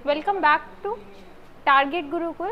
Welcome back to target Gurukul.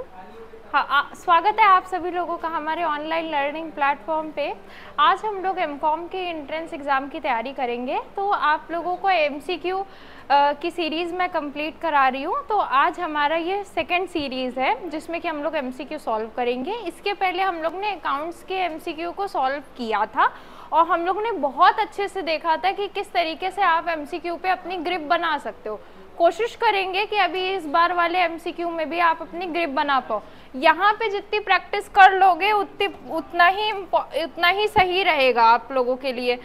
हाँ, स्वागत है आप सभी लोगों का हमारे ऑनलाइन लर्निंग प्लेटफॉर्म पे। आज हम लोग एमकॉम के एंट्रेंस एग्ज़ाम की तैयारी करेंगे। तो आप लोगों को एमसीक्यू की सीरीज़ मैं कंप्लीट करा रही हूँ। तो आज हमारा ये सेकंड सीरीज़ है जिसमें कि हम लोग एमसीक्यू सॉल्व करेंगे। इसके पहले हम लोग ने अकाउंट्स के एमसीक्यू को सॉल्व किया था और हम लोग ने बहुत अच्छे से देखा था कि किस तरीके से आप एमसीक्यू पे अपनी ग्रिप बना सकते हो। कोशिश करेंगे कि अभी इस बार वाले एमसीक्यू में भी आप अपनी ग्रिप बना पाओ। यहाँ पे जितनी प्रैक्टिस कर लोगे उतना ही सही रहेगा आप लोगों के लिए।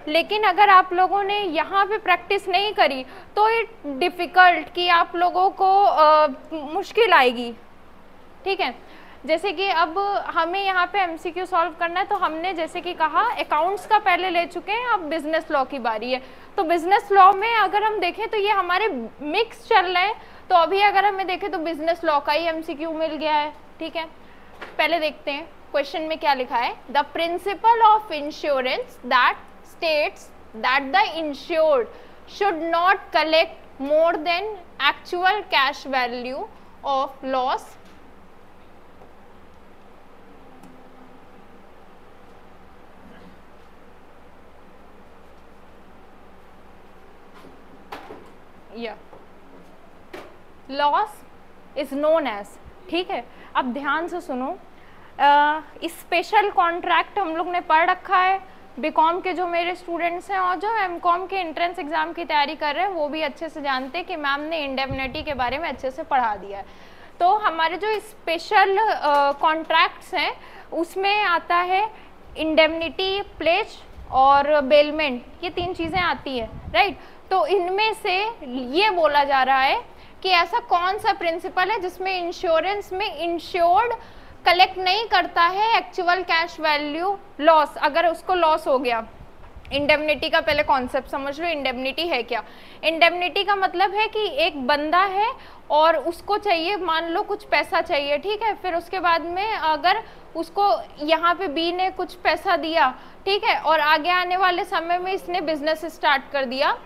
लेकिन अगर आप लोगों ने यहाँ पे प्रैक्टिस नहीं करी तो ये डिफ़िकल्ट कि आप लोगों को मुश्किल आएगी। ठीक है, जैसे कि अब हमें यहाँ पे एमसीक्यू सॉल्व करना है। तो हमने जैसे कि कहा अकाउंट्स का पहले ले चुके हैं, अब बिजनेस लॉ की बारी है। तो बिजनेस लॉ में अगर हम देखें तो ये हमारे मिक्स चल रहे हैं। तो अभी अगर हमें देखें तो बिजनेस लॉ का ही एमसीक्यू मिल गया है। ठीक है, पहले देखते हैं क्वेश्चन में क्या लिखा है। The principle of insurance that states that the insured should not collect more than actual cash value of loss loss is known as. ठीक है, अब ध्यान से सुनो। स्पेशल कॉन्ट्रैक्ट हम लोग ने पढ़ रखा है। बीकॉम के जो मेरे स्टूडेंट्स हैं और जो एमकॉम के एंट्रेंस एग्जाम की तैयारी कर रहे हैं वो भी अच्छे से जानते हैं कि मैम ने इंडेमनिटी के बारे में अच्छे से पढ़ा दिया है। तो हमारे जो स्पेशल कॉन्ट्रैक्ट्स हैं उसमें आता है इंडेमनिटी, प्लेज और बेलमेंट, ये तीन चीज़ें आती है, राइट। तो इनमें से ये बोला जा रहा है कि ऐसा कौन सा प्रिंसिपल है जिसमें इंश्योरेंस में इंश्योर्ड कलेक्ट नहीं करता है एक्चुअल कैश वैल्यू लॉस, अगर उसको लॉस हो गया। इंडेमनिटी का पहले कॉन्सेप्ट समझ लो, इंडेमनिटी है क्या। इंडेमनिटी का मतलब है कि एक बंदा है और उसको चाहिए, मान लो कुछ पैसा चाहिए, ठीक है। फिर उसके बाद में अगर उसको यहाँ पे बी ने कुछ पैसा दिया, ठीक है, और आगे आने वाले समय में इसने बिजनेस स्टार्ट कर दिया।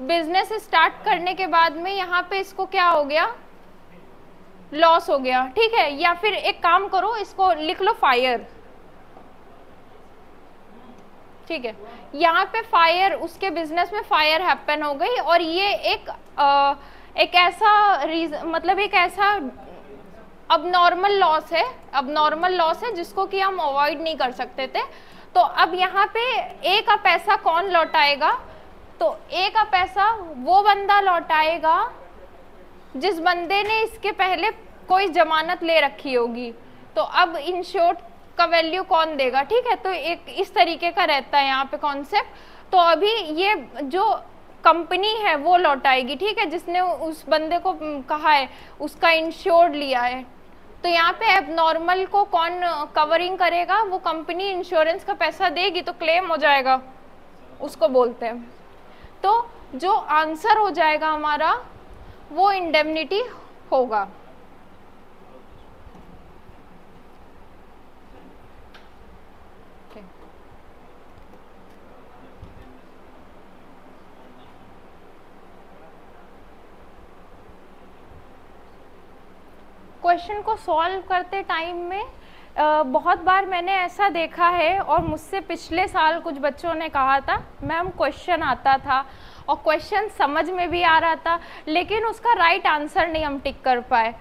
बिजनेस स्टार्ट करने के बाद में यहाँ पे इसको क्या हो गया, लॉस हो गया, ठीक है। या फिर एक काम करो, इसको लिख लो फायर, ठीक है। यहाँ पे फायर, उसके बिजनेस में फायर हैपन हो गई और ये एक ऐसा मतलब एक ऐसा अबनॉर्मल लॉस है, अबनॉर्मल लॉस है जिसको कि हम अवॉइड नहीं कर सकते थे। तो अब यहाँ पे ए का पैसा कौन लौटाएगा, तो ए का पैसा वो बंदा लौटाएगा जिस बंदे ने इसके पहले कोई जमानत ले रखी होगी। तो अब इंश्योर्ड का वैल्यू कौन देगा, ठीक है। तो एक इस तरीके का रहता है यहाँ पे कॉन्सेप्ट। तो अभी ये जो कंपनी है वो लौटाएगी, ठीक है, जिसने उस बंदे को कहा है, उसका इंश्योर्ड लिया है। तो यहाँ पे एबनॉर्मल को कौन कवरिंग करेगा, वो कंपनी इंश्योरेंस का पैसा देगी तो क्लेम हो जाएगा, उसको बोलते हैं। तो जो आंसर हो जाएगा हमारा वो इंडेमनिटी होगा। क्वेश्चन को सॉल्व करते टाइम में बहुत बार मैंने ऐसा देखा है और मुझसे पिछले साल कुछ बच्चों ने कहा था मैम क्वेश्चन आता था और क्वेश्चन समझ में भी आ रहा था लेकिन उसका राइट आंसर नहीं हम टिक कर पाए।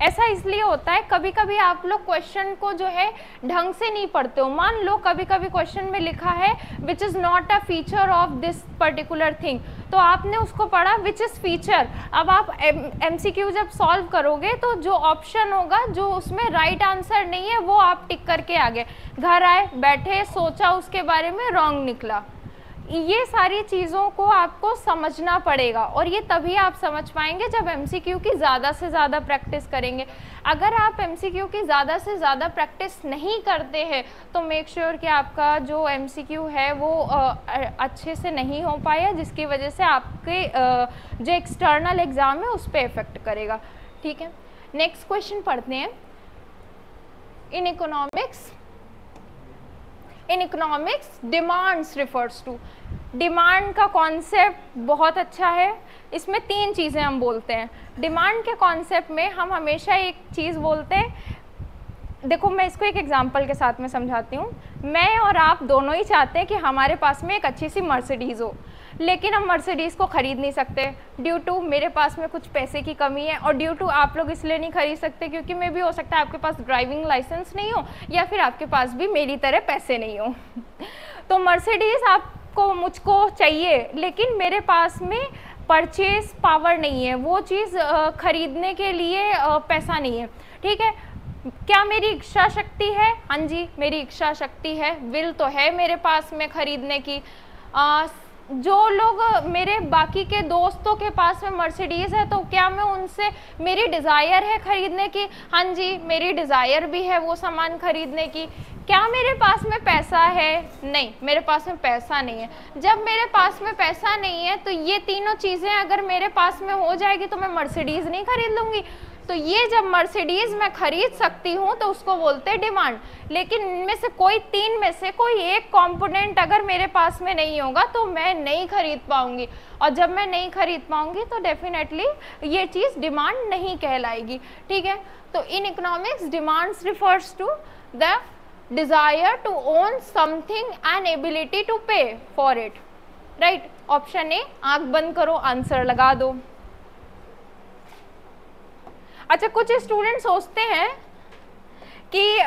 ऐसा इसलिए होता है, कभी कभी आप लोग क्वेश्चन को जो है ढंग से नहीं पढ़ते हो। मान लो कभी कभी क्वेश्चन में लिखा है which is not a feature of this particular thing, तो आपने उसको पढ़ा विच इज़ फीचर। अब आप एमसीक्यू जब सॉल्व करोगे तो जो ऑप्शन होगा जो उसमें राइट आंसर नहीं है वो आप टिक करके आ गए, घर आए बैठे सोचा उसके बारे में, रॉन्ग निकला। ये सारी चीज़ों को आपको समझना पड़ेगा और ये तभी आप समझ पाएंगे जब एमसीक्यू की ज़्यादा से ज़्यादा प्रैक्टिस करेंगे। अगर आप एमसीक्यू की ज़्यादा से ज़्यादा प्रैक्टिस नहीं करते हैं तो मेक श्योर कि आपका जो एमसीक्यू है वो अच्छे से नहीं हो पाया, जिसकी वजह से आपके जो एक्सटर्नल एग्ज़ाम है उस पर इफेक्ट करेगा। ठीक है, नेक्स्ट क्वेश्चन पढ़ते हैं। In economics, demands refers to, demand का कॉन्सेप्ट बहुत अच्छा है। इसमें 3 चीज़ें हम बोलते हैं। डिमांड के कॉन्सेप्ट में हम हमेशा एक चीज़ बोलते हैं, देखो मैं इसको एक एग्जांपल के साथ में समझाती हूँ। मैं और आप दोनों ही चाहते हैं कि हमारे पास में एक अच्छी सी मर्सिडीज़ हो, लेकिन हम मर्सिडीज़ को ख़रीद नहीं सकते ड्यू टू मेरे पास में कुछ पैसे की कमी है, और ड्यू टू आप लोग इसलिए नहीं खरीद सकते क्योंकि मे भी हो सकता है आपके पास ड्राइविंग लाइसेंस नहीं हो, या फिर आपके पास भी मेरी तरह पैसे नहीं हो। तो मर्सिडीज़ आपको मुझको चाहिए, लेकिन मेरे पास में परचेज पावर नहीं है, वो चीज़ खरीदने के लिए पैसा नहीं है। ठीक है, क्या मेरी इच्छा शक्ति है? हाँ जी, मेरी इच्छा शक्ति है, विल तो है मेरे पास में खरीदने की। जो लोग मेरे बाकी के दोस्तों के पास में मर्सिडीज़ है, तो क्या मैं उनसे, मेरी डिज़ायर है खरीदने की? हाँ जी, मेरी डिज़ायर भी है वो सामान खरीदने की। क्या मेरे पास में पैसा है? नहीं, मेरे पास में पैसा नहीं है। जब मेरे पास में पैसा नहीं है तो ये तीनों चीज़ें अगर मेरे पास में हो जाएगी तो मैं मर्सिडीज़ नहीं खरीद लूँगी। तो ये जब मर्सिडीज़ मैं खरीद सकती हूँ तो उसको बोलते हैं डिमांड। लेकिन इनमें से कोई 3 में से कोई एक कंपोनेंट अगर मेरे पास में नहीं होगा तो मैं नहीं खरीद पाऊँगी, और जब मैं नहीं खरीद पाऊँगी तो डेफिनेटली ये चीज़ डिमांड नहीं कहलाएगी। ठीक है, तो in economics demands refers to the desire to own something and ability to pay for it. Right, option A, आंख बंद करो, आंसर लगा दो। अच्छा, कुछ स्टूडेंट सोचते हैं कि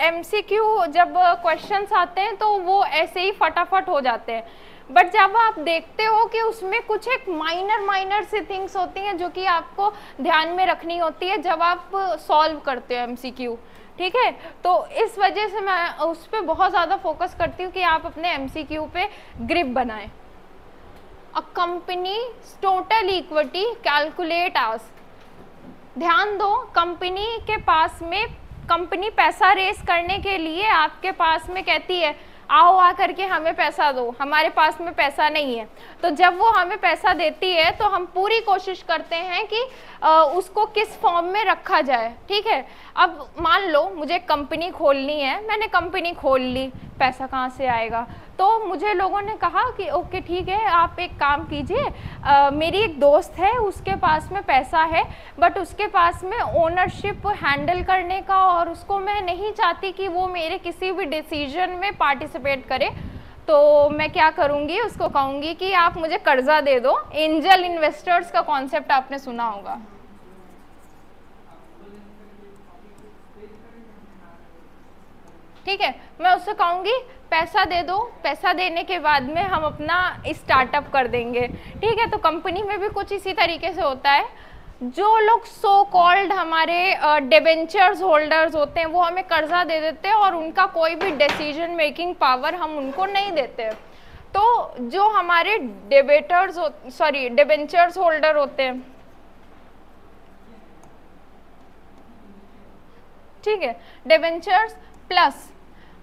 एमसीक्यू जब क्वेश्चंस आते हैं तो वो ऐसे ही फटाफट हो जाते हैं, बट जब आप देखते हो कि उसमें कुछ एक माइनर सी थिंग्स होती हैं जो कि आपको ध्यान में रखनी होती है जब आप सॉल्व करते हो एमसीक्यू। ठीक है, तो इस वजह से मैं उस पर बहुत ज़्यादा फोकस करती हूँ कि आप अपने एमसीक्यू पे ग्रिप बनाएं। A company total equity calculate as, ध्यान दो, कंपनी के पास में, कंपनी पैसा रेस करने के लिए आपके पास में कहती है आओ आ करके हमें पैसा दो, हमारे पास में पैसा नहीं है। तो जब वो हमें पैसा देती है तो हम पूरी कोशिश करते हैं कि उसको किस फॉर्म में रखा जाए। ठीक है, अब मान लो मुझे कंपनी खोलनी है, मैंने कंपनी खोल ली, पैसा कहाँ से आएगा? तो मुझे लोगों ने कहा कि ओके ठीक है, आप एक काम कीजिए, मेरी एक दोस्त है उसके पास में पैसा है, बट उसके पास में ओनरशिप हैंडल करने का, और उसको मैं नहीं चाहती कि वो मेरे किसी भी डिसीजन में पार्टिसिपेट करे। तो मैं क्या करूँगी, उसको कहूँगी कि आप मुझे कर्जा दे दो। एंजल इन्वेस्टर्स का कॉन्सेप्ट आपने सुना होगा। ठीक है, मैं उससे कहूँगी पैसा दे दो, पैसा देने के बाद में हम अपना स्टार्टअप कर देंगे। ठीक है, तो कंपनी में भी कुछ इसी तरीके से होता है। जो लोग सो कॉल्ड हमारे डिबेंचर्स होल्डर्स होते हैं वो हमें कर्जा दे देते हैं और उनका कोई भी डिसीजन मेकिंग पावर हम उनको नहीं देते। तो जो हमारे डिबेंचर्स होल्डर होते हैं, ठीक है, डिबेंचर्स प्लस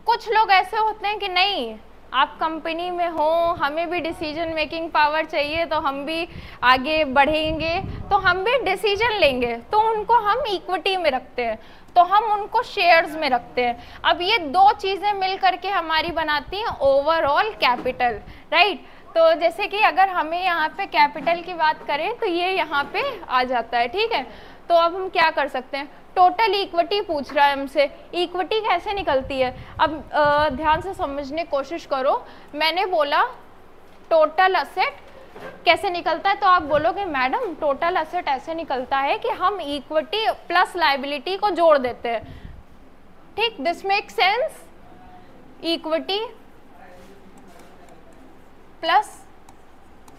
कुछ लोग ऐसे होते हैं कि नहीं, आप कंपनी में हो, हमें भी डिसीजन मेकिंग पावर चाहिए, तो हम भी आगे बढ़ेंगे, तो हम भी डिसीजन लेंगे, तो उनको हम इक्विटी में रखते हैं, तो हम उनको शेयर्स में रखते हैं। अब ये 2 चीज़ें मिल करके हमारी बनाती हैं ओवरऑल कैपिटल। राइट, तो जैसे कि अगर हमें यहाँ पे कैपिटल की बात करें तो ये यहाँ पे आ जाता है। ठीक है, तो अब हम क्या कर सकते हैं, टोटल इक्विटी पूछ रहा है हमसे, इक्विटी कैसे निकलती है? अब ध्यान से समझने की कोशिश करो। मैंने बोला टोटल असेट कैसे निकलता है, तो आप बोलोगे मैडम टोटल असेट ऐसे निकलता है कि हम इक्विटी प्लस लायबिलिटी को जोड़ देते हैं। ठीक, this make sense, equity plus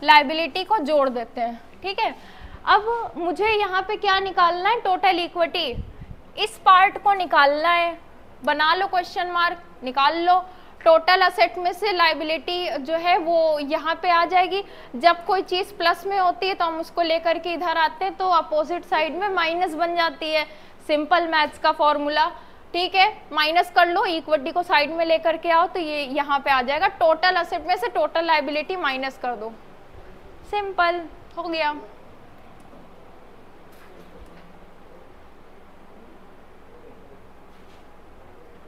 liability को जोड़ देते हैं। ठीक है, अब मुझे यहाँ पे क्या निकालना है, टोटल इक्विटी, इस पार्ट को निकालना है, बना लो क्वेश्चन मार्क, निकाल लो। टोटल असेट में से लायबिलिटी जो है वो यहाँ पे आ जाएगी। जब कोई चीज़ प्लस में होती है तो हम उसको लेकर के इधर आते हैं, तो अपोजिट साइड में माइनस बन जाती है, सिंपल मैथ्स का फॉर्मूला। ठीक है, माइनस कर लो, इक्विटी को साइड में लेकर के आओ, तो ये यहाँ पे आ जाएगा। टोटल असेट में से टोटल लायबिलिटी माइनस कर दो, सिंपल हो गया।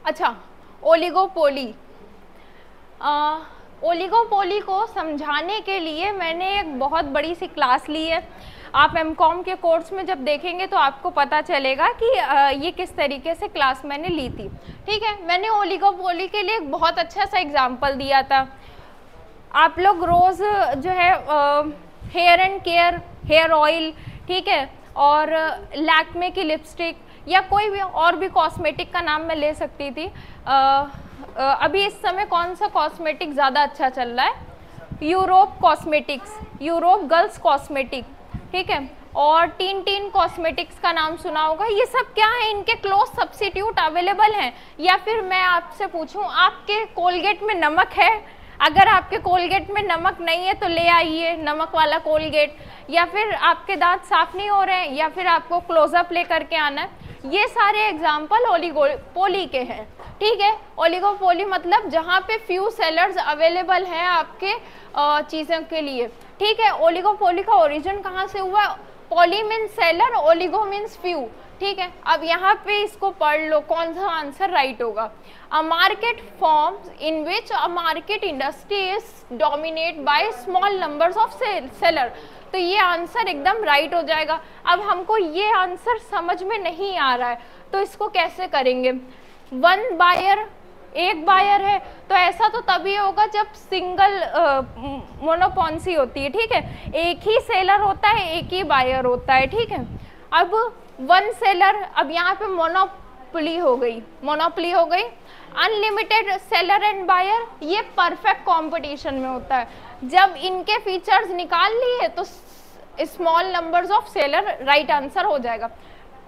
अच्छा, ओलिगोपोली, ओलिगोपोली को समझाने के लिए मैंने एक बहुत बड़ी सी क्लास ली है। आप एमकॉम के कोर्स में जब देखेंगे तो आपको पता चलेगा कि ये किस तरीके से क्लास मैंने ली थी। ठीक है, मैंने ओलिगोपोली के लिए एक बहुत अच्छा सा एग्जाम्पल दिया था। आप लोग रोज़ जो है hair and care hair oil, ठीक है, और लैक्मे की लिपस्टिक या कोई भी और भी कॉस्मेटिक का नाम मैं ले सकती थी। अभी इस समय कौन सा कॉस्मेटिक ज़्यादा अच्छा चल रहा है? Europe cosmetics, Europe girls cosmetic, ठीक है, और टीन कॉस्मेटिक्स का नाम सुना होगा। ये सब क्या है? इनके क्लोज सब्स्टिट्यूट अवेलेबल हैं। या फिर मैं आपसे पूछूं, आपके कोलगेट में नमक है? अगर आपके कोलगेट में नमक नहीं है तो ले आइए नमक वाला कोलगेट। या फिर आपके दांत साफ नहीं हो रहे हैं, या फिर आपको क्लोजअप ले करके आना है। ये सारे एग्जाम्पल ओलिगोपोली के हैं। ठीक है, ओलिगोपोली मतलब जहाँ पे फ्यू सेलर्स अवेलेबल हैं आपके चीज़ों के लिए। ठीक है, ओलिगोपोली का ओरिजिन कहाँ से हुआ? Poly means seller, oligo means few. ठीक है, अब यहाँ पे इसको पढ़ लो, कौन सा आंसर राइट होगा? A market forms in which a market industry is dominate by small numbers of seller. तो ये आंसर एकदम राइट हो जाएगा। अब हमको ये आंसर समझ में नहीं आ रहा है तो इसको कैसे करेंगे? वन बायर, एक बायर है तो ऐसा तो तभी होगा जब सिंगल मोनोपॉन्सी होती है। ठीक है, एक ही सेलर होता है, एक ही बायर होता है। ठीक है, अब वन सेलर, अब यहाँ पे मोनोपोली हो गई। अनलिमिटेड सेलर एंड बायर, ये परफेक्ट कंपटीशन में होता है। जब इनके फीचर्स निकाल लिए तो small numbers of seller right answer हो जाएगा।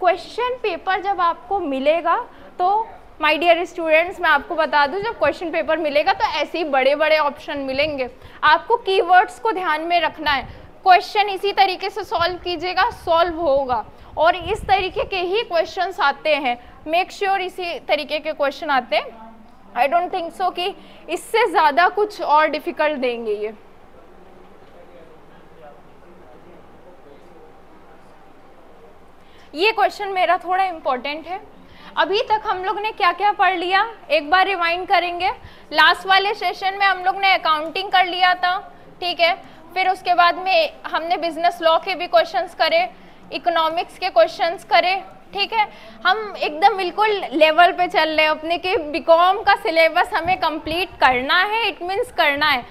क्वेश्चन पेपर जब आपको मिलेगा तो माय डियर स्टूडेंट्स, मैं आपको बता दूं, जब क्वेश्चन पेपर मिलेगा तो ऐसे ही बड़े बड़े ऑप्शन मिलेंगे। आपको कीवर्ड्स को ध्यान में रखना है। क्वेश्चन इसी तरीके से सॉल्व कीजिएगा, सॉल्व होगा। और इस तरीके के ही क्वेश्चंस आते हैं, मेक श्योर इसी तरीके के क्वेश्चन आते हैं। आई डोंट थिंक सो कि इससे ज़्यादा कुछ और डिफिकल्ट देंगे ये क्वेश्चन मेरा थोड़ा इम्पोर्टेंट है। अभी तक हम लोग ने क्या क्या पढ़ लिया, एक बार रिवाइंड करेंगे। लास्ट वाले सेशन में हम लोग ने अकाउंटिंग कर लिया था। ठीक है, फिर उसके बाद में हमने बिजनेस लॉ के भी क्वेश्चंस करे, इकोनॉमिक्स के क्वेश्चंस करे। ठीक है, हम एकदम बिल्कुल लेवल पे चल रहे हैं अपने के। बीकॉम का सिलेबस हमें कंप्लीट करना है, इट मीन्स करना है।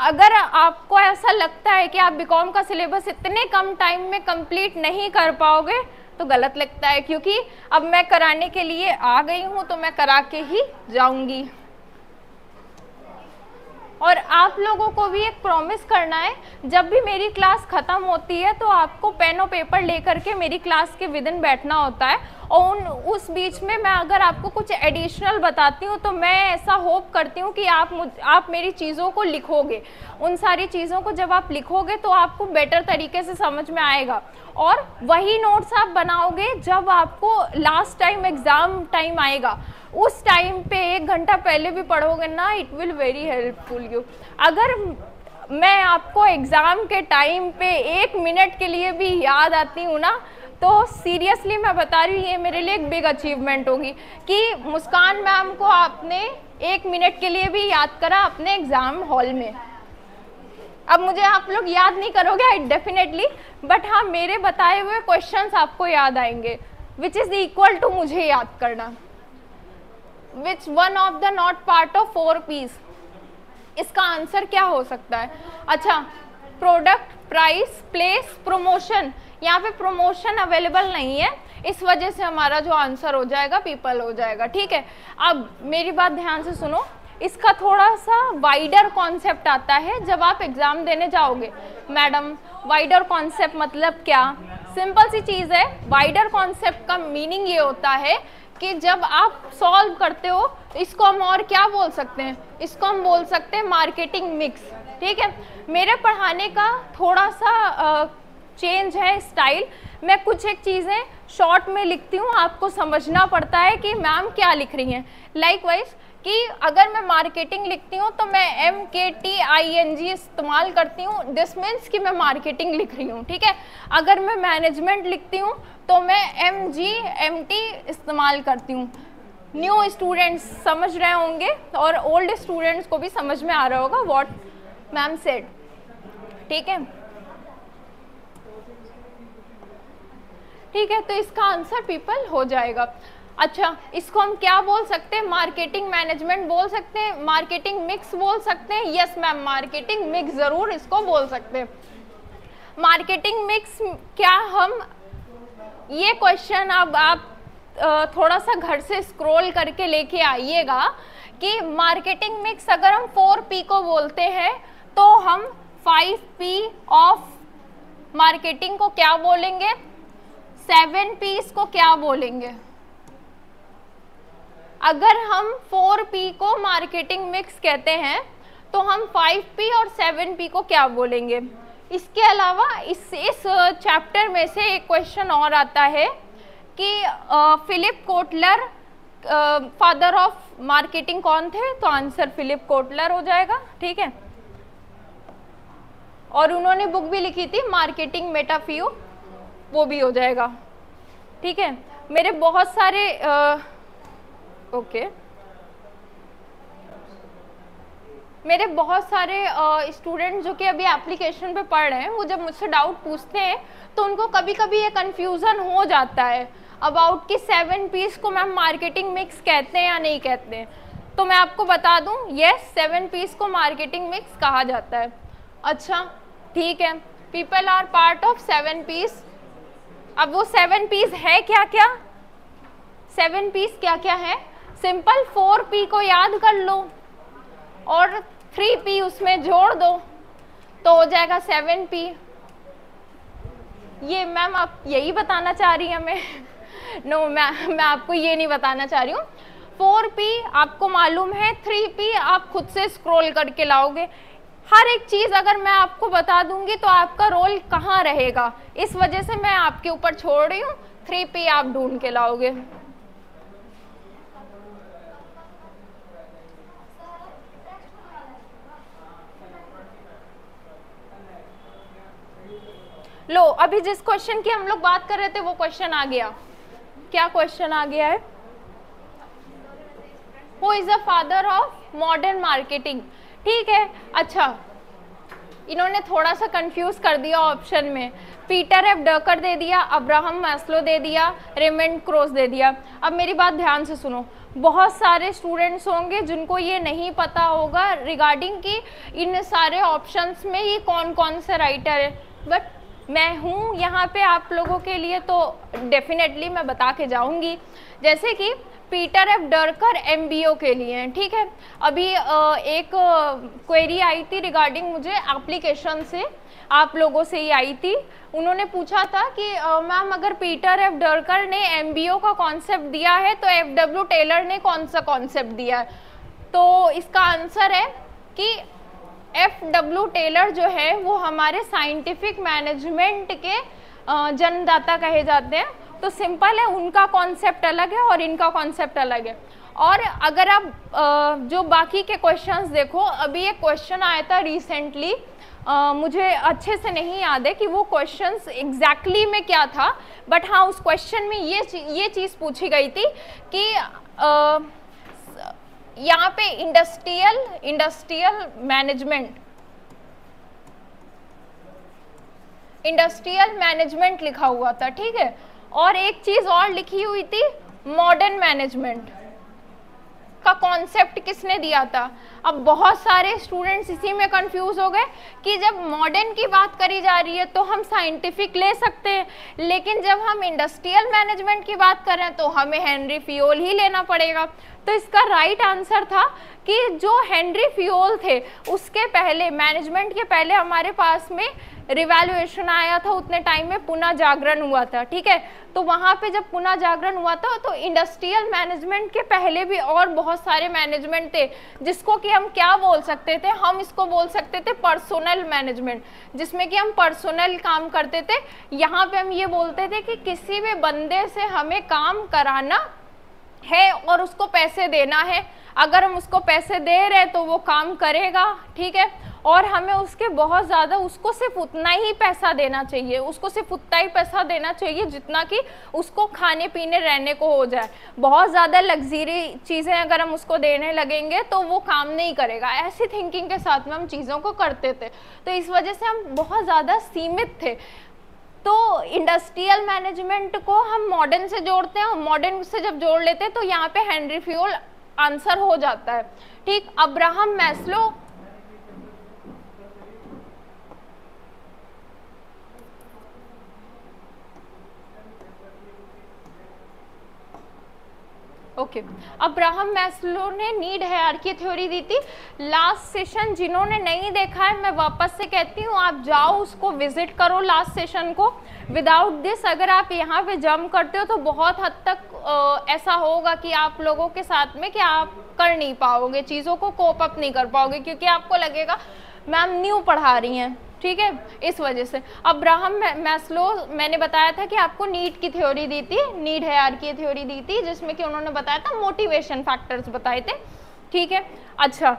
अगर आपको ऐसा लगता है कि आप बीकॉम का सिलेबस इतने कम टाइम में कंप्लीट नहीं कर पाओगे तो गलत लगता है, क्योंकि अब मैं कराने के लिए आ गई हूँ तो मैं करा के ही जाऊंगी। और आप लोगों को भी एक प्रॉमिस करना है, जब भी मेरी क्लास ख़त्म होती है तो आपको पेन और पेपर लेकर के मेरी क्लास के विदिन बैठना होता है। और उस बीच में मैं अगर आपको कुछ एडिशनल बताती हूँ तो मैं ऐसा होप करती हूँ कि आप मेरी चीज़ों को लिखोगे। उन सारी चीज़ों को जब आप लिखोगे तो आपको बेटर तरीके से समझ में आएगा। और वही नोट्स आप बनाओगे जब आपको लास्ट टाइम एग्ज़ाम टाइम आएगा, उस टाइम पे 1 घंटा पहले भी पढ़ोगे ना, it will very helpful you. अगर मैं आपको एग्ज़ाम के टाइम पे 1 मिनट के लिए भी याद आती हूँ ना, तो सीरियसली मैं बता रही हूँ, ये मेरे लिए एक बिग अचीवमेंट होगी कि मुस्कान मैम को आपने 1 मिनट के लिए भी याद करा अपने एग्ज़ाम हॉल में। अब मुझे आप लोग याद नहीं करोगे डेफिनेटली, बट हाँ मेरे बताए हुए क्वेश्चंस आपको याद आएंगे, विच इज़ इक्वल टू मुझे याद करना। Which one of the not part of 4 P's? इसका आंसर क्या हो सकता है? अच्छा, प्रोडक्ट, प्राइस, प्लेस, प्रमोशन। यहाँ पे प्रमोशन अवेलेबल नहीं है, इस वजह से हमारा जो आंसर हो जाएगा पीपल हो जाएगा। ठीक है, अब मेरी बात ध्यान से सुनो, इसका थोड़ा सा वाइडर कॉन्सेप्ट आता है जब आप एग्जाम देने जाओगे। मैडम, वाइडर कॉन्सेप्ट मतलब क्या? सिंपल सी चीज़ है। वाइडर कॉन्सेप्ट का मीनिंग ये होता है कि जब आप सॉल्व करते हो तो इसको हम और क्या बोल सकते हैं? इसको हम बोल सकते हैं मार्केटिंग मिक्स। ठीक है, मेरे पढ़ाने का थोड़ा सा चेंज है स्टाइल। मैं कुछ एक चीज़ें शॉर्ट में लिखती हूँ, आपको समझना पड़ता है कि मैम क्या लिख रही हैं। लाइकवाइज कि अगर मैं मार्केटिंग लिखती हूँ तो मैं MKTING इस्तेमाल करती हूँ, दिस मीन्स कि मैं मार्केटिंग लिख रही हूँ। ठीक है, अगर मैं मैनेजमेंट लिखती हूँ तो मैं MGMT इस्तेमाल करती हूँ। न्यू स्टूडेंट्स समझ रहे होंगे और ओल्ड स्टूडेंट्स को भी समझ में आ रहा होगा व्हाट मैम सेड, ठीक है। ठीक है, तो इसका आंसर पीपल हो जाएगा। अच्छा, इसको हम क्या बोल सकते हैं? मार्केटिंग मैनेजमेंट बोल सकते हैं, मार्केटिंग मिक्स बोल सकते हैं। यस मैम, मार्केटिंग मिक्स जरूर इसको बोल सकते हैं। मार्केटिंग मिक्स क्या हम, ये क्वेश्चन अब आप थोड़ा सा घर से स्क्रॉल करके लेके आइएगा कि मार्केटिंग मिक्स अगर हम 4P को बोलते हैं तो हम 5P ऑफ मार्केटिंग को क्या बोलेंगे, 7Ps को क्या बोलेंगे। अगर हम 4P को मार्केटिंग मिक्स कहते हैं तो हम 5P और 7P को क्या बोलेंगे। इसके अलावा इस चैप्टर में से एक क्वेश्चन और आता है कि Philip Kotler father of marketing कौन थे, तो आंसर फिलिप कोटलर हो जाएगा, ठीक है। और उन्होंने बुक भी लिखी थी मार्केटिंग मेटाफ्यू, वो भी हो जाएगा, ठीक है। मेरे बहुत सारे मेरे बहुत सारे स्टूडेंट जो कि अभी एप्लीकेशन पे पढ़ रहे हैं, वो जब मुझसे डाउट पूछते हैं तो उनको कभी कभी ये कन्फ्यूज़न हो जाता है अबाउट कि 7Ps को मैम मार्केटिंग मिक्स कहते हैं या नहीं कहते हैं। तो मैं आपको बता दूं, यस 7Ps को मार्केटिंग मिक्स कहा जाता है। अच्छा ठीक है, people are part of 7Ps। अब वो 7Ps है क्या क्या, 7Ps क्या क्या है? सिंपल 4P को याद कर लो और 3P उसमें जोड़ दो तो हो जाएगा 7P। ये मैम आप यही बताना चाह रही हैं हमें? नो मैं आपको ये नहीं बताना चाह रही हूँ। 4P आपको मालूम है, 3P आप खुद से स्क्रॉल करके लाओगे। हर एक चीज़ अगर मैं आपको बता दूंगी तो आपका रोल कहाँ रहेगा, इस वजह से मैं आपके ऊपर छोड़ रही हूँ। 3P आप ढूंढ के लाओगे। लो, अभी जिस क्वेश्चन की हम लोग बात कर रहे थे वो क्वेश्चन आ गया। क्या क्वेश्चन आ गया है? Who is the father of modern marketing. ठीक है, अच्छा इन्होंने थोड़ा सा कंफ्यूज कर दिया ऑप्शन में। पीटर एफ ड्रकर दे दिया, अब्राहम मैस्लो दे दिया, रेमंड क्रोस दे दिया। अब मेरी बात ध्यान से सुनो, बहुत सारे स्टूडेंट्स होंगे जिनको ये नहीं पता होगा रिगार्डिंग कि इन सारे ऑप्शंस में ये कौन कौन से राइटर है, बट मैं हूँ यहाँ पे आप लोगों के लिए, तो डेफिनेटली मैं बता के जाऊँगी। जैसे कि पीटर एफ ड्रकर MBO के लिए हैं, ठीक है। अभी एक क्वेरी आई थी रिगार्डिंग मुझे एप्लीकेशन से, आप लोगों से ही आई थी। उन्होंने पूछा था कि मैम अगर पीटर एफ ड्रकर ने MBO का कॉन्सेप्ट दिया है तो FW टेलर ने कौन सा कॉन्सेप्ट दिया है। तो इसका आंसर है कि FW टेलर जो है वो हमारे साइंटिफिक मैनेजमेंट के जन्मदाता कहे जाते हैं। तो सिंपल है, उनका कॉन्सेप्ट अलग है और इनका कॉन्सेप्ट अलग है। और अगर आप जो बाकी के क्वेश्चंस देखो, अभी एक क्वेश्चन आया था रिसेंटली, मुझे अच्छे से नहीं याद है कि वो क्वेश्चंस एग्जैक्टली में क्या था, बट हाँ उस क्वेश्चन में ये चीज़ पूछी गई थी कि यहाँ पे इंडस्ट्रियल मैनेजमेंट लिखा हुआ था, ठीक है। और एक चीज और लिखी हुई थी, मॉडर्न मैनेजमेंट का कॉन्सेप्ट किसने दिया था। अब बहुत सारे स्टूडेंट्स इसी में कंफ्यूज हो गए कि जब मॉडर्न की बात करी जा रही है तो हम साइंटिफिक ले सकते हैं, लेकिन जब हम इंडस्ट्रियल मैनेजमेंट की बात कर रहे हैं तो हमें हेनरी फियोल ही लेना पड़ेगा। तो इसका राइट आंसर था कि जो हेनरी फियोल थे उसके पहले, मैनेजमेंट के पहले हमारे पास में रिवैल्यूएशन आया था, उतने टाइम में पुनः जागरण हुआ था, ठीक है। तो वहाँ पे जब पुनः जागरण हुआ था तो इंडस्ट्रियल मैनेजमेंट के पहले भी और बहुत सारे मैनेजमेंट थे, जिसको कि हम क्या बोल सकते थे, हम इसको बोल सकते थे पर्सनल मैनेजमेंट, जिसमें कि हम पर्सनल काम करते थे। यहाँ पे हम ये बोलते थे कि किसी भी बंदे से हमें काम कराना है और उसको पैसे देना है, अगर हम उसको पैसे दे रहे हैं तो वो काम करेगा, ठीक है। और हमें उसके बहुत ज़्यादा, उसको सिर्फ उतना ही पैसा देना चाहिए, उसको सिर्फ उतना ही पैसा देना चाहिए जितना कि उसको खाने पीने रहने को हो जाए। बहुत ज़्यादा लग्जरी चीज़ें अगर हम उसको देने लगेंगे तो वो काम नहीं करेगा। ऐसी थिंकिंग के साथ में हम चीज़ों को करते थे, तो इस वजह से हम बहुत ज़्यादा सीमित थे। तो इंडस्ट्रियल मैनेजमेंट को हम मॉडर्न से जोड़ते हैं, मॉडर्न से जब जोड़ लेते हैं तो यहाँ पे हेनरी फ्यूल आंसर हो जाता है। ठीक, Abraham Maslow, okay Abraham Maslow ने नीड हायरार्की थ्योरी दी थी। लास्ट सेशन जिन्होंने नहीं देखा है, मैं वापस से कहती हूँ, आप जाओ उसको विजिट करो लास्ट सेशन को। विदाउट दिस अगर आप यहाँ पे जंप करते हो तो बहुत हद तक ऐसा होगा कि आप लोगों के साथ में कि आप कर नहीं पाओगे, चीज़ों को कोप अप नहीं कर पाओगे, क्योंकि आपको लगेगा मैम न्यू पढ़ा रही हैं। ठीक है, इस वजह से अब्राहम मैस्लो, मैंने बताया था कि आपको नीड की थ्योरी दी थी, नीड हायरार्की थ्योरी दी थी, जिसमें कि उन्होंने बताया था मोटिवेशन फैक्टर्स बताए थे। ठीक है, अच्छा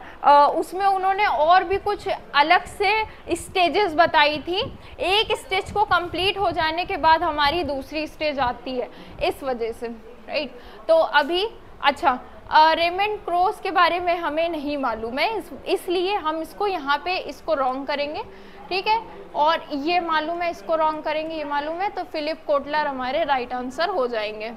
उसमें उन्होंने और भी कुछ अलग से स्टेजेस बताई थी। एक स्टेज को कंप्लीट हो जाने के बाद हमारी दूसरी स्टेज आती है, इस वजह से, राइट। तो अभी अच्छा रेमंड क्रोस के बारे में हमें नहीं मालूम है, इसलिए हम इसको यहाँ पे इसको रॉन्ग करेंगे। ठीक है, और ये मालूम है, इसको रॉन्ग करेंगे, ये मालूम है, तो फिलिप कोटलर हमारे राइट आंसर हो जाएंगे।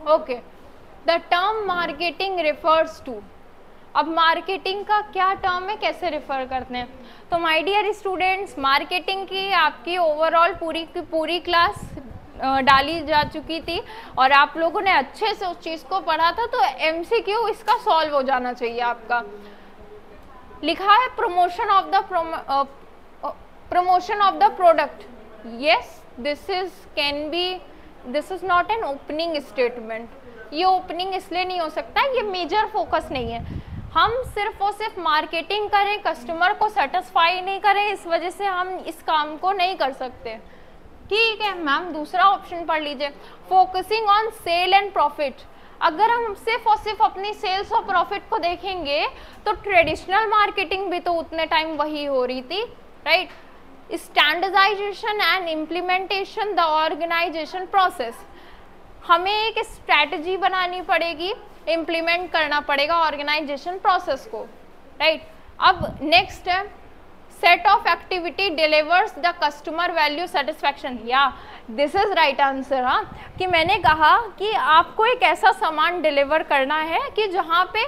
Okay, the term marketing refers to. अब मार्केटिंग का क्या टर्म है, कैसे रिफर करते हैं? तो माय डियर स्टूडेंट्स, मार्केटिंग की आपकी ओवरऑल पूरी की पूरी क्लास डाली जा चुकी थी और आप लोगों ने अच्छे से उस चीज़ को पढ़ा था। तो एमसीक्यू इसका सॉल्व हो जाना चाहिए आपका। लिखा है promotion of the product. Yes, this is not an opening statement. ये ओपनिंग इसलिए नहीं हो सकता, ये मेजर फोकस नहीं है। हम सिर्फ और सिर्फ मार्केटिंग करें, कस्टमर को सेटिस्फाई नहीं करें, इस वजह से हम इस काम को नहीं कर सकते। ठीक है मैम, दूसरा ऑप्शन पढ़ लीजिए, focusing on sale and profit. अगर हम सिर्फ और सिर्फ अपनी सेल्स और प्रॉफिट को देखेंगे तो ट्रेडिशनल मार्केटिंग भी तो उतने टाइम वही हो रही थी, right. Standardization and implementation the organization process. हमें एक स्ट्रैटेजी बनानी पड़ेगी, इम्प्लीमेंट करना पड़ेगा ऑर्गेनाइजेशन प्रोसेस को, राइट। अब नेक्स्ट है set of activity delivers the customer value satisfaction. या दिस इज राइट आंसर। हाँ, कि मैंने कहा कि आपको एक ऐसा सामान डिलीवर करना है कि जहाँ पे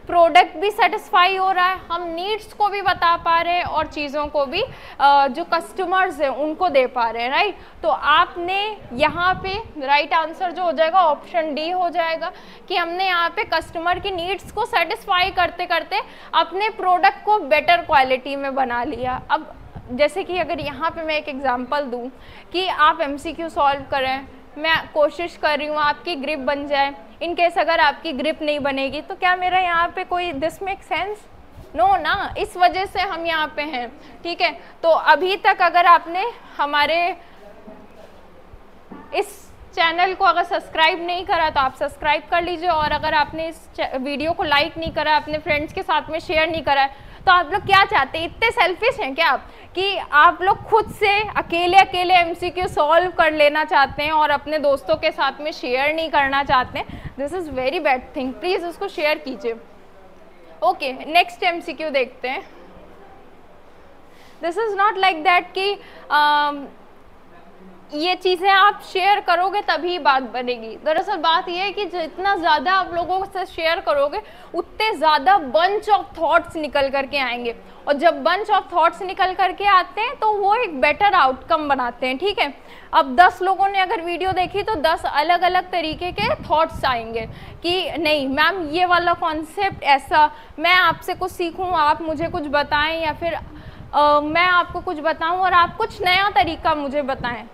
प्रोडक्ट भी सेटिस्फाई हो रहा है, हम नीड्स को भी बता पा रहे हैं और चीज़ों को भी जो कस्टमर्स हैं उनको दे पा रहे हैं, राइट। तो आपने यहाँ पे राइट आंसर जो हो जाएगा ऑप्शन डी हो जाएगा कि हमने यहाँ पे कस्टमर की नीड्स को सेटिस्फाई करते करते अपने प्रोडक्ट को बेटर क्वालिटी में बना लिया। अब जैसे कि अगर यहाँ पे मैं एक एग्जांपल दूँ कि आप एमसीक्यू सॉल्व करें, मैं कोशिश कर रही हूँ आपकी ग्रिप बन जाए, इन केस अगर आपकी ग्रिप नहीं बनेगी तो क्या मेरा यहाँ पे कोई दिस मेक सेंस? नो ना, इस वजह से हम यहाँ पे हैं। ठीक है, तो अभी तक अगर आपने हमारे इस चैनल को अगर सब्सक्राइब नहीं करा तो आप सब्सक्राइब कर लीजिए, और अगर आपने इस वीडियो को लाइक नहीं करा, अपने फ्रेंड्स के साथ में शेयर नहीं करा है, तो आप लोग क्या चाहते हैं? इतने सेल्फिश हैं क्या आप कि आप लोग खुद से अकेले अकेले एमसीक्यू सॉल्व कर लेना चाहते हैं और अपने दोस्तों के साथ में शेयर नहीं करना चाहते हैं? This is very bad thing, please उसको शेयर कीजिए। ओके, नेक्स्ट एमसीक्यू देखते हैं। This is not like that कि ये चीज़ें आप शेयर करोगे तभी बात बनेगी। दरअसल बात ये है कि जितना ज़्यादा आप लोगों से शेयर करोगे उतने ज़्यादा बंच ऑफ थॉट्स निकल करके आएंगे, और जब बंच ऑफ थॉट्स निकल करके आते हैं तो वो एक बेटर आउटकम बनाते हैं। ठीक है, अब 10 लोगों ने अगर वीडियो देखी तो 10 अलग अलग तरीके के थॉट्स आएंगे कि नहीं मैम ये वाला कॉन्सेप्ट ऐसा, मैं आपसे कुछ सीखूँ, आप मुझे कुछ बताएं, या फिर मैं आपको कुछ बताऊँ और आप कुछ नया तरीका मुझे बताएं।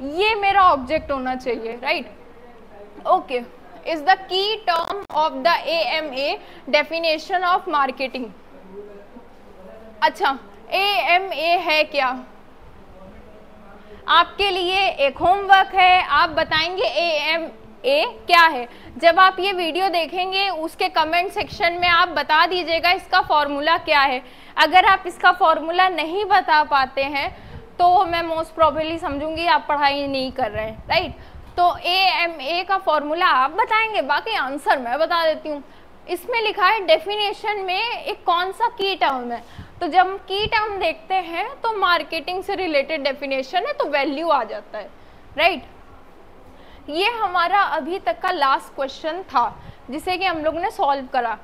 ये मेरा ऑब्जेक्ट होना चाहिए, right. Okay, is the key term of the AMA definition of marketing. अच्छा, AMA है क्या? आपके लिए एक होमवर्क है, आप बताएंगे AMA क्या है। जब आप ये वीडियो देखेंगे उसके कमेंट सेक्शन में आप बता दीजिएगा इसका फॉर्मूला क्या है। अगर आप इसका फॉर्मूला नहीं बता पाते हैं तो मैं मोस्ट प्रोबेबली समझूंगी आप पढ़ाई नहीं कर रहे हैं, राइट। तो AMA का फॉर्मूला आप बताएंगे, बाकी आंसर मैं बता देती हूँ। इसमें लिखा है डेफिनेशन में एक कौन सा की टर्म है, तो जब की टर्म देखते हैं तो मार्केटिंग से रिलेटेड डेफिनेशन है तो वैल्यू आ जाता है, राइट। ये हमारा अभी तक का लास्ट क्वेश्चन था जिसे कि हम लोग ने सॉल्व करा।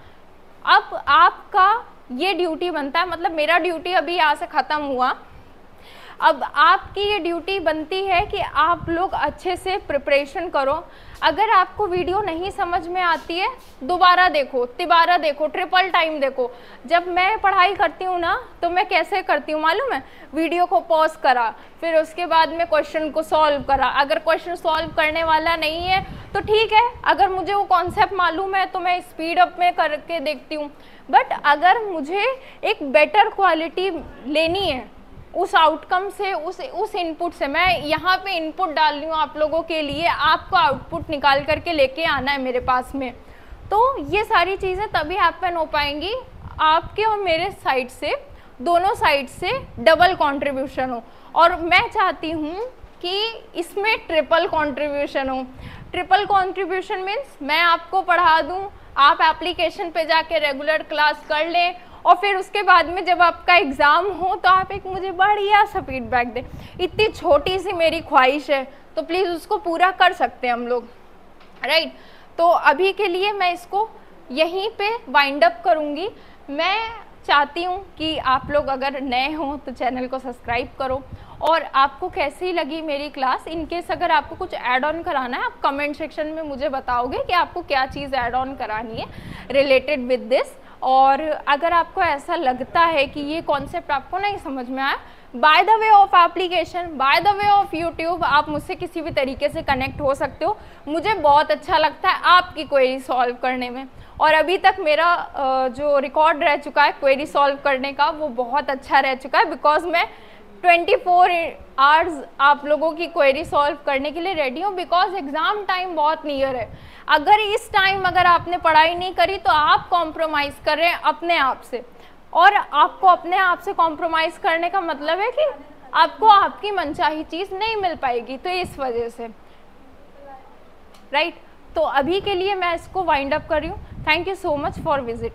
अब आपका ये ड्यूटी बनता है, मतलब मेरा ड्यूटी अभी यहाँ से ख़त्म हुआ, अब आपकी ये ड्यूटी बनती है कि आप लोग अच्छे से प्रिपरेशन करो। अगर आपको वीडियो नहीं समझ में आती है दोबारा देखो, तिबारा देखो, ट्रिपल टाइम देखो। जब मैं पढ़ाई करती हूँ ना तो मैं कैसे करती हूँ मालूम है, वीडियो को पॉज करा, फिर उसके बाद में क्वेश्चन को सॉल्व करा। अगर क्वेश्चन सॉल्व करने वाला नहीं है तो ठीक है, अगर मुझे वो कॉन्सेप्ट मालूम है तो मैं स्पीड अप में करके देखती हूँ। बट अगर मुझे एक बेटर क्वालिटी लेनी है उस आउटकम से, उस इनपुट से, मैं यहाँ पे इनपुट डाल रही हूँ आप लोगों के लिए, आपको आउटपुट निकाल करके लेके आना है मेरे पास में। तो ये सारी चीज़ें तभी हैपन हो पाएंगी आपके और मेरे साइड से, दोनों साइड से डबल कंट्रीब्यूशन हो। और मैं चाहती हूँ कि इसमें ट्रिपल कंट्रीब्यूशन हो। ट्रिपल कंट्रीब्यूशन मीन्स मैं आपको पढ़ा दूँ, आप एप्लीकेशन पे जाके रेगुलर क्लास कर लें और फिर उसके बाद में जब आपका एग्ज़ाम हो तो आप एक मुझे बढ़िया सा फीडबैक दें। इतनी छोटी सी मेरी ख्वाहिश है तो प्लीज़ उसको पूरा कर सकते हैं हम लोग, राइट। तो अभी के लिए मैं इसको यहीं पे वाइंड अप करूँगी। मैं चाहती हूँ कि आप लोग अगर नए हों तो चैनल को सब्सक्राइब करो, और आपको कैसी लगी मेरी क्लास। इनकेस अगर आपको कुछ ऐड ऑन कराना है आप कमेंट सेक्शन में मुझे बताओगे कि आपको क्या चीज़ ऐड ऑन करानी है रिलेटेड विद दिस। और अगर आपको ऐसा लगता है कि ये कॉन्सेप्ट आपको नहीं समझ में आया, by the way of application, by the way of YouTube, आप मुझसे किसी भी तरीके से कनेक्ट हो सकते हो। मुझे बहुत अच्छा लगता है आपकी क्वेरी सॉल्व करने में, और अभी तक मेरा जो रिकॉर्ड रह चुका है क्वेरी सॉल्व करने का वो बहुत अच्छा रह चुका है, बिकॉज मैं 24 आवर्स आप लोगों की क्वेरी सॉल्व करने के लिए रेडी हूँ, बिकॉज एग्ज़ाम टाइम बहुत नियर है। अगर इस टाइम अगर आपने पढ़ाई नहीं करी तो आप कॉम्प्रोमाइज़ कर रहे हैं अपने आप से, और आपको अपने आप से कॉम्प्रोमाइज़ करने का मतलब है कि आपको आपकी मनचाही चीज़ नहीं मिल पाएगी, तो इस वजह से, राइट। तो अभी के लिए मैं इसको वाइंड अप कर रही हूँ। Thank you so much for visit.